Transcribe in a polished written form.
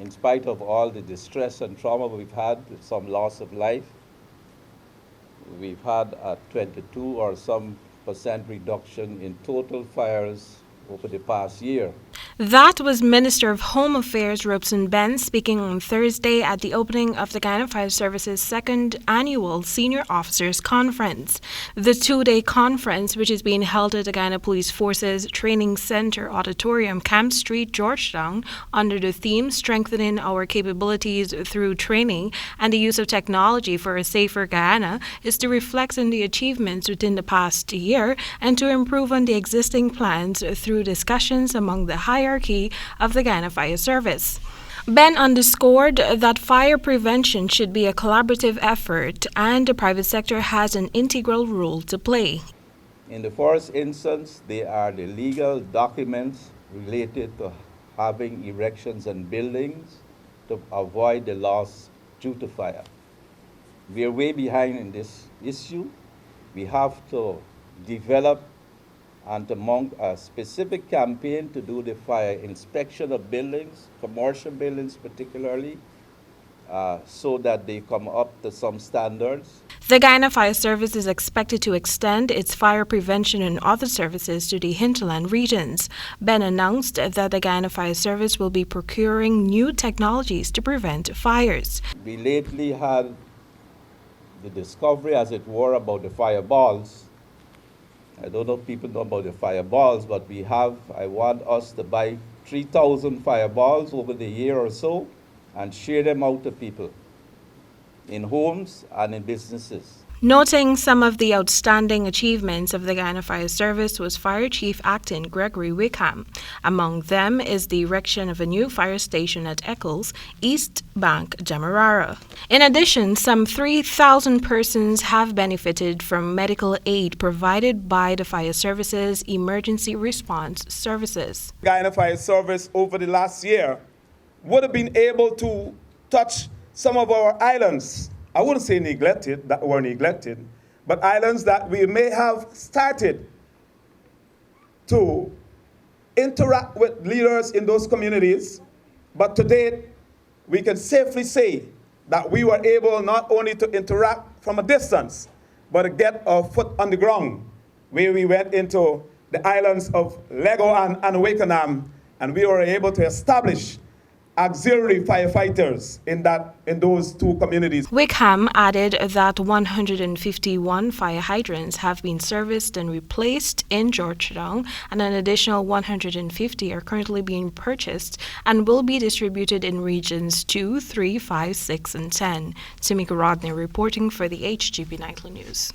in spite of all the distress and trauma we've had, with some loss of life, we've had a 22 or some % reduction in total fires over the past year. That was Minister of Home Affairs Robeson Benn speaking on Thursday at the opening of the Guyana Fire Service's second annual Senior Officers Conference. The two-day conference, which is being held at the Guyana Police Forces Training Center Auditorium, Camp Street, Georgetown, under the theme Strengthening Our Capabilities Through Training and the Use of Technology for a Safer Guyana, is to reflect on the achievements within the past year and to improve on the existing plans through discussions among the hierarchy of the Guyana Fire Service. Ben underscored that fire prevention should be a collaborative effort and the private sector has an integral role to play. In the first instance, they are the legal documents related to having erections and buildings to avoid the loss due to fire. We are way behind in this issue. We have to develop and to mount a specific campaign to do the fire inspection of buildings, commercial buildings particularly, so that they come up to some standards. The Guyana Fire Service is expected to extend its fire prevention and other services to the hinterland regions. Ben announced that the Guyana Fire Service will be procuring new technologies to prevent fires. We lately had the discovery, as it were, about the fireballs. I don't know if people know about the fireballs, but I want us to buy 3,000 fireballs over the year or so and share them out to people in homes and in businesses. Noting some of the outstanding achievements of the Guyana Fire Service was Fire Chief Acting Gregory Wickham. Among them is the erection of a new fire station at Eccles, East Bank, Demerara. In addition, some 3,000 persons have benefited from medical aid provided by the Fire Service's Emergency Response Services. Guyana Fire Service over the last year would have been able to touch some of our islands. I wouldn't say neglected, that were neglected, but islands that we may have started to interact with leaders in those communities. But today, we can safely say that we were able not only to interact from a distance, but to get our foot on the ground, where we went into the islands of Lego and Wakenham, and we were able to establish auxiliary firefighters in those two communities. Wickham added that 151 fire hydrants have been serviced and replaced in Georgetown, and an additional 150 are currently being purchased and will be distributed in regions 2, 3, 5, 6, and 10. Temika Rodney reporting for the HGB Nightly News.